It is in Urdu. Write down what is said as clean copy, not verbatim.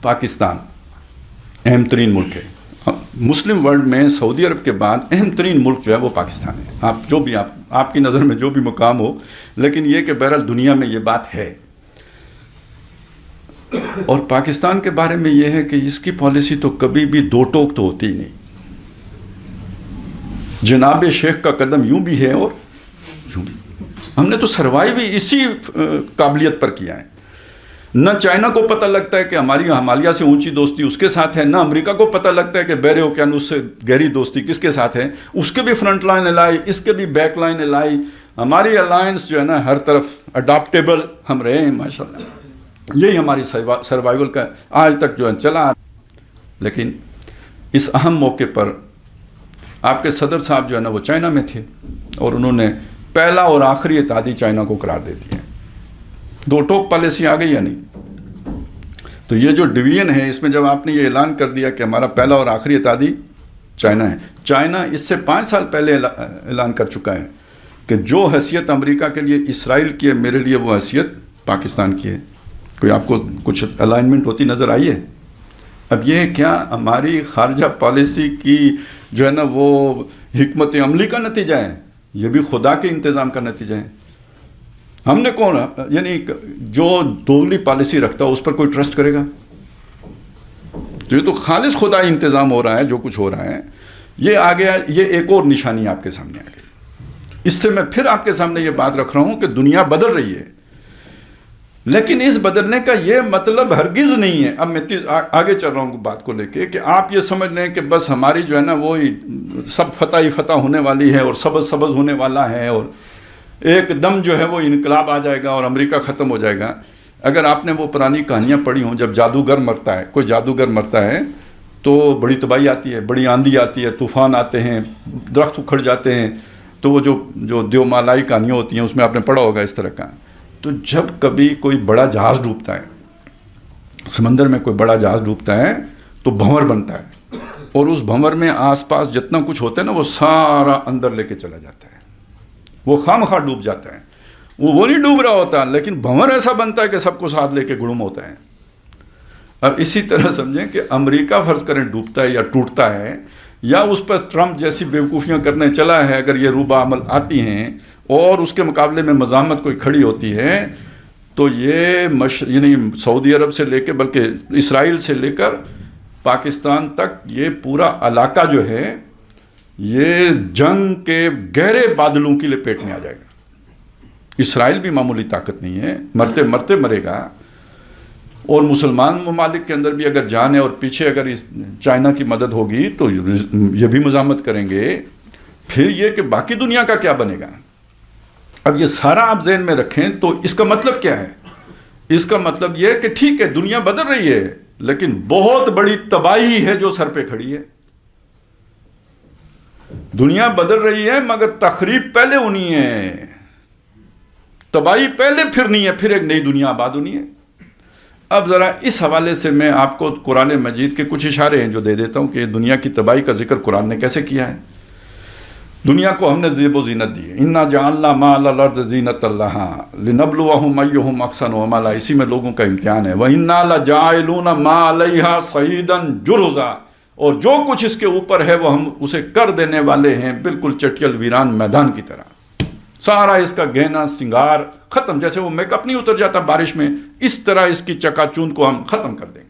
پاکستان اہم ترین ملک ہے. مسلم ورلڈ میں سعودی عرب کے بعد اہم ترین ملک جو ہے وہ پاکستان ہے. آپ کی نظر میں جو بھی مقام ہو، لیکن یہ کہ بہرحال دنیا میں یہ بات ہے. اور پاکستان کے بارے میں یہ ہے کہ اس کی پالیسی تو کبھی بھی دو ٹوک تو ہوتی ہی نہیں. جناب شیخ کا قدم یوں بھی ہے اور یوں بھی. ہم نے تو سروائیو ہی اسی قابلیت پر کیا ہے. نہ چائنا کو پتہ لگتا ہے کہ ہماری ہمالیہ سے اونچی دوستی اس کے ساتھ ہے، نہ امریکہ کو پتہ لگتا ہے کہ بحر اوقیانوس سے گہری دوستی کس کے ساتھ ہے. اس کے بھی فرنٹ لائن الائی، اس کے بھی بیک لائن الائی. ہماری الائنس جو ہے نا ہر طرف اڈاپٹیبل ہم رہے ہیں ماشاءاللہ. یہی ہماری سروائیول کا آج تک جو ہے چلا. لیکن اس اہم موقع پر آپ کے صدر صاحب جو ہے نا وہ چائنا میں تھے اور انہوں نے پہلا اور آخری اتحادی چائنا کو قرار دے دیا. دو ٹوک پالیسی آ گئی یا نہیں؟ تو یہ جو ڈویژن ہے اس میں جب آپ نے یہ اعلان کر دیا کہ ہمارا پہلا اور آخری اتحادی چائنا ہے. چائنا اس سے 5 سال پہلے اعلان کر چکا ہے کہ جو حیثیت امریکہ کے لیے اسرائیل کی ہے میرے لیے وہ حیثیت پاکستان کی ہے. کوئی آپ کو کچھ الائنمنٹ ہوتی نظر آئی ہے؟ اب یہ کیا ہماری خارجہ پالیسی کی جو ہے نا وہ حکمت عملی کا نتیجہ ہے؟ یہ بھی خدا کے انتظام کا نتیجہ ہے. ہم نے کون یعنی جو دوگلی پالیسی رکھتا ہے اس پر کوئی ٹرسٹ کرے گا؟ تو یہ تو خالص خدائی انتظام ہو رہا ہے جو کچھ ہو رہا ہے. یہ آ گیا، یہ ایک اور نشانی آپ کے سامنے آ گئی. اس سے میں پھر آپ کے سامنے یہ بات رکھ رہا ہوں کہ دنیا بدل رہی ہے، لیکن اس بدلنے کا یہ مطلب ہرگز نہیں ہے. اب میں آگے چل رہا ہوں بات کو لے کے کہ آپ یہ سمجھ لیں کہ بس ہماری جو ہے نا وہ سب فتح ہی فتح ہونے والی ہے اور سبز سبز ہونے والا ہے اور ایک دم جو ہے وہ انقلاب آ جائے گا اور امریکہ ختم ہو جائے گا. اگر آپ نے وہ پرانی کہانیاں پڑھی ہوں، جب جادوگر مرتا ہے، کوئی جادوگر مرتا ہے تو بڑی تباہی آتی ہے، بڑی آندھی آتی ہے، طوفان آتے ہیں، درخت اکھڑ جاتے ہیں. تو وہ جو دیومالائی کہانیاں ہوتی ہیں اس میں آپ نے پڑھا ہوگا اس طرح کا. تو جب کبھی کوئی بڑا جہاز ڈوبتا ہے، سمندر میں کوئی بڑا جہاز ڈوبتا ہے تو بھنور بنتا ہے اور اس بھنور میں آس پاس جتنا کچھ ہوتا ہے نا وہ سارا اندر لے کے چلا جاتا ہے. وہ خواہ ڈوب جاتا ہے. وہ نہیں ڈوب رہا ہوتا لیکن بھنور ایسا بنتا ہے کہ سب کو ساتھ لے کے گڑم ہوتا ہے. اب اسی طرح سمجھیں کہ امریکہ فرض کریں ڈوبتا ہے یا ٹوٹتا ہے یا اس پر ٹرمپ جیسی بیوقوفیاں کرنے چلا ہے، اگر یہ روبہ عمل آتی ہیں اور اس کے مقابلے میں مزاحمت کوئی کھڑی ہوتی ہے تو یہ یعنی سعودی عرب سے لے کے بلکہ اسرائیل سے لے کر پاکستان تک یہ پورا علاقہ جو ہے یہ جنگ کے گہرے بادلوں کی لپیٹ میں آ جائے گا. اسرائیل بھی معمولی طاقت نہیں ہے، مرتے مرتے مرے گا. اور مسلمان ممالک کے اندر بھی اگر جان ہے اور پیچھے اگر چائنا کی مدد ہوگی تو یہ بھی مزاحمت کریں گے. پھر یہ کہ باقی دنیا کا کیا بنے گا؟ اب یہ سارا آپ ذہن میں رکھیں تو اس کا مطلب کیا ہے؟ اس کا مطلب یہ کہ ٹھیک ہے دنیا بدل رہی ہے لیکن بہت بڑی تباہی ہے جو سر پہ کھڑی ہے. دنیا بدل رہی ہے مگر تخریب پہلے ہونی ہے، تباہی پہلے پھرنی ہے، پھر ایک نئی دنیا آباد ہونی ہے. اب ذرا اس حوالے سے میں آپ کو قرآن مجید کے کچھ اشارے ہیں جو دے دیتا ہوں کہ دنیا کی تباہی کا ذکر قرآن نے کیسے کیا ہے. دنیا کو ہم نے زیب و زینت دی ہے. انا جعلنا ما علی الارض زینۃ لها لنبلوہم ایہم احسن عملا. اسی میں لوگوں کا امتحان ہے. وَإِنَّا لَجَاعِلُونَ مَا عَلَيْهَا صَعِيدًا جُرُزًا. اور جو کچھ اس کے اوپر ہے وہ ہم اسے کر دینے والے ہیں بالکل چٹیل ویران میدان کی طرح. سارا اس کا گہنا سنگار ختم، جیسے وہ میک اپ نہیں اتر جاتا بارش میں، اس طرح اس کی چکا چوند کو ہم ختم کر دیں گے.